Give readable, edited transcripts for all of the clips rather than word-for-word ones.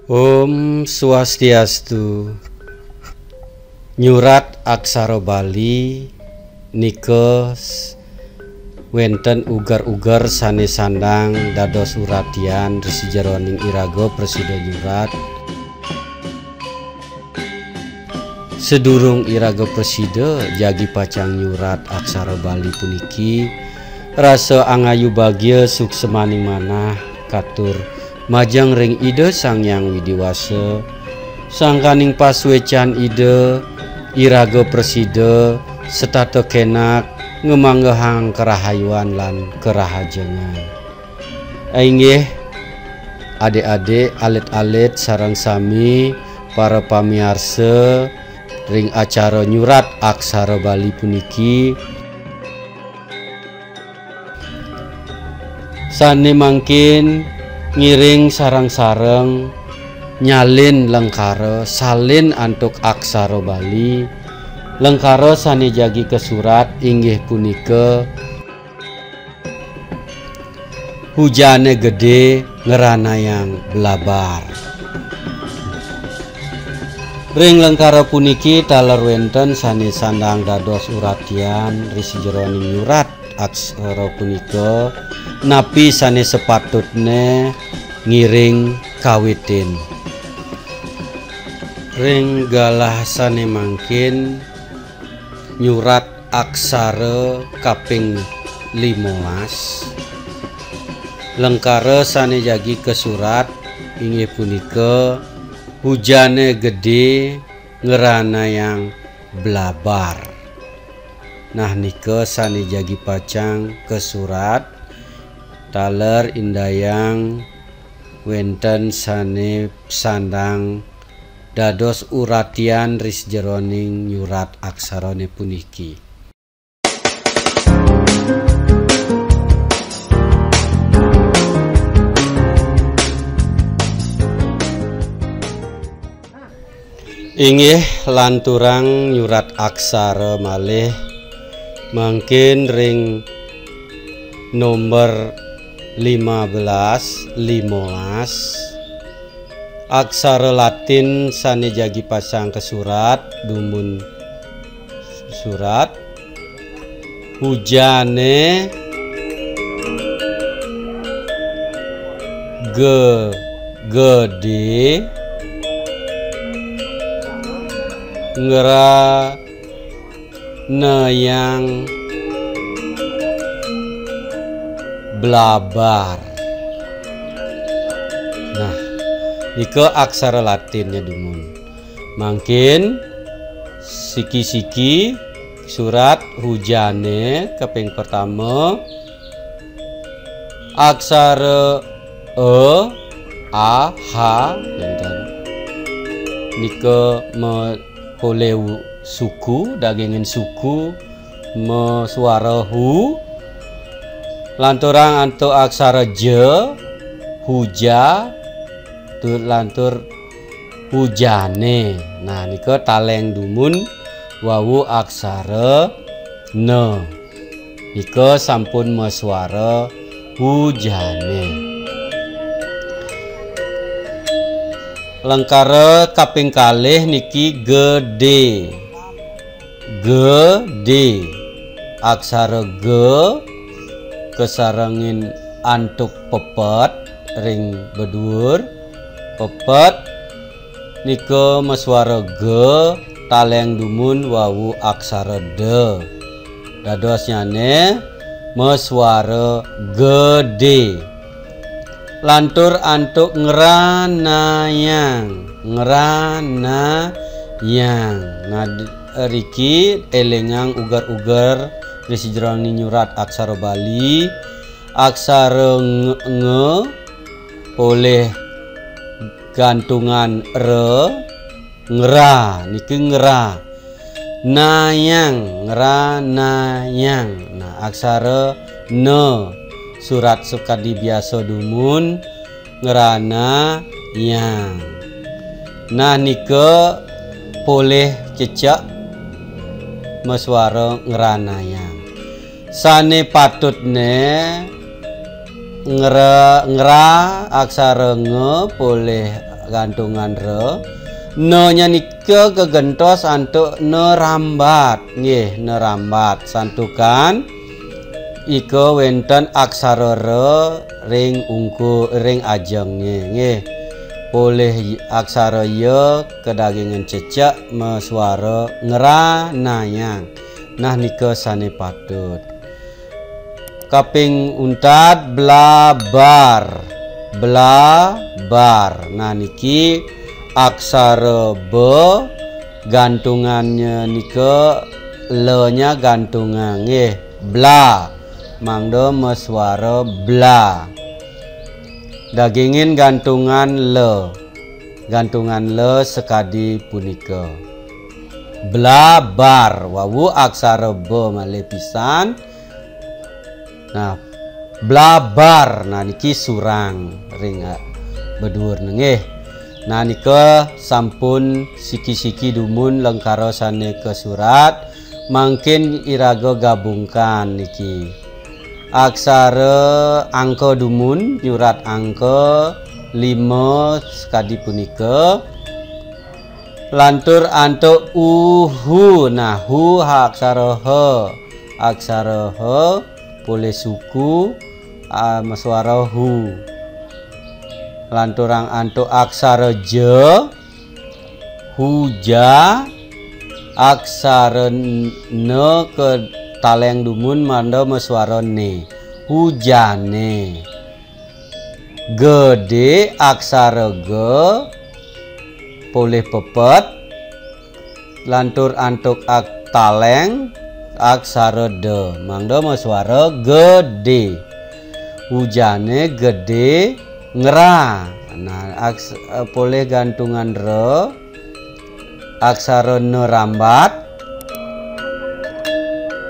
Om Swastiastu. Nyurat Aksara Bali nikes wenten ugar-ugar sanes sandang dados uratian resi jeroning iraga presida nyurat. Sedurung iraga presida jagi pacang nyurat Aksara Bali puniki rasa angayu bagya suksemaning manah katur majang ring ide Sang Hyang Widiwasa sangkaning paswecan ide iraga presida setata kenak ngemanggehang kerahayuan lan kerahajengan. Ainggih adik-adik alit-alit sareng sami para pamiarsa ring acara nyurat Aksara Bali puniki sane mangkin ngiring sarang-sareng nyalin lengkara salin antuk Aksara Bali. Lengkara sane jagi kesurat inggih punika hujane gede ngerana yang belabar. Ring lengkara puniki taler wenten sane sandang dados uratian risi jeroning nyurat aksara punika napi sane sepatutne ngiring kawitin. Ring galah sane mangkin nyurat aksara kaping 15 lengkara sane jagi kesurat inggih punika hujane gede ngerana yang belabar. Nah nika sane jagi pacang kesurat taler indayang wenten sane sandang dados uratian ris jeroning nyurat aksarane puniki. Inggih lanturang nyurat aksara malih mangkin ring nomor 15 aksara Latin sane jagi pasang kesurat dumun surat hujane gede ngerana yang belabar. Nah nika aksara Latinnya dumun mangkin siki-siki surat hujane kaping pertama aksara a h dan nika poleu suku dagingin suku me suara hu lanturang antuk aksara j huja tur lantur hujane. Nah nika taleng dumun wawu aksara ne nika sampun meswara hujane. Lengkara kaping kalih niki gede aksara g kesarengin antuk pepet ring bedur pepet nika meswara g taleng dumun wawu aksara d dados nyane meswara gede. Lantur antuk ngeranayang nah riki elengang ugar-ugar risi jeroning nyurat Aksara Bali aksara nge oleh gantungan ngera niki ngera nayang ngeranayang. Nah aksara ne surat sukadi biasa dumun ngerana yang. Nah nika poleh cecak meswara ngerana yang sane patutne ngera aksara nge boleh gantungan re. Nya nika kegentos antuk nerambat nggih, nerambat santukan iko wenten aksara re ring ungku ring ajeng nggih. Boleh aksara ye kedagingan cecak meswara ngeranayang. Nah nika sane patut. Kaping untat blabar. Blabar. Nah niki aksara be gantungannya nika le-nya gantungan nggih. Bla. Mangdo meswara bla. Dagingin gantungan le. Gantungan le sekadi punika. Blabar. Wawu aksara be malih pisan. Nah, blabar. Nah niki surang ring bedur nggih. Nah nika sampun siki-siki dumun lengkara sane ke surat. Mangkin iraga gabungkan niki. Aksara angka dumun nyurat angka 5 sekadi punika. Lantur antuk uhu. Nah hu aksara he. Aksara he boleh suku meswara hu. Lanturang antuk aksara je. Huja. Aksara ne ke taleng dumun manda meswara ne. Hujane. Gede aksara ge boleh pepet. Lantur antuk taleng aksara de. Mangda meswara gede. Hujane gede ngera. Nah boleh gantungan re. Aksara ne rambat.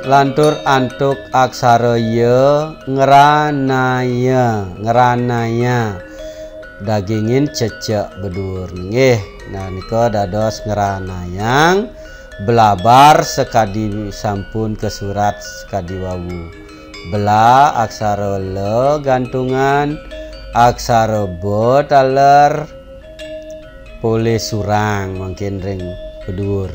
Lantur antuk aksara ye ngeranaya. Ngeranaya. Dagingin cecek bedur nggih. Nah nika dados ngeranayang. Belabar sekadi sampun ke surat sekadi wawu. Bela aksara le gantungan. Aksara be taler boleh surang mungkin ring bedur.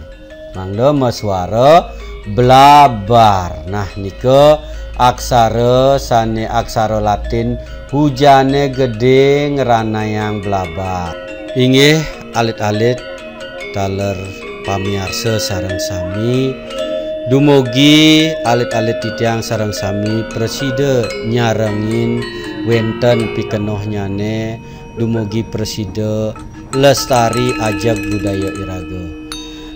Mangdo meswara blabar. Nah nika aksara sane aksara Latin hujane gede ngeranayang blabar. Inggih alit-alit taler pamiarsa sareng sami. Dumugi alit-alit titiang sareng sami presida nyarengin wenten pikenohnyane. Dumugi presida lestari ajak budaya iraga.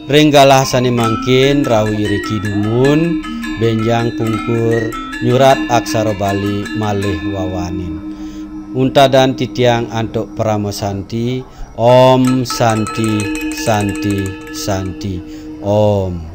Ringgalah sane mangkin rawi riki dumun benjang pungkur nyurat aksara Bali malih wawanin. Unta dan titiang antuk Pramosanti. Om Santi Santi Santi Om.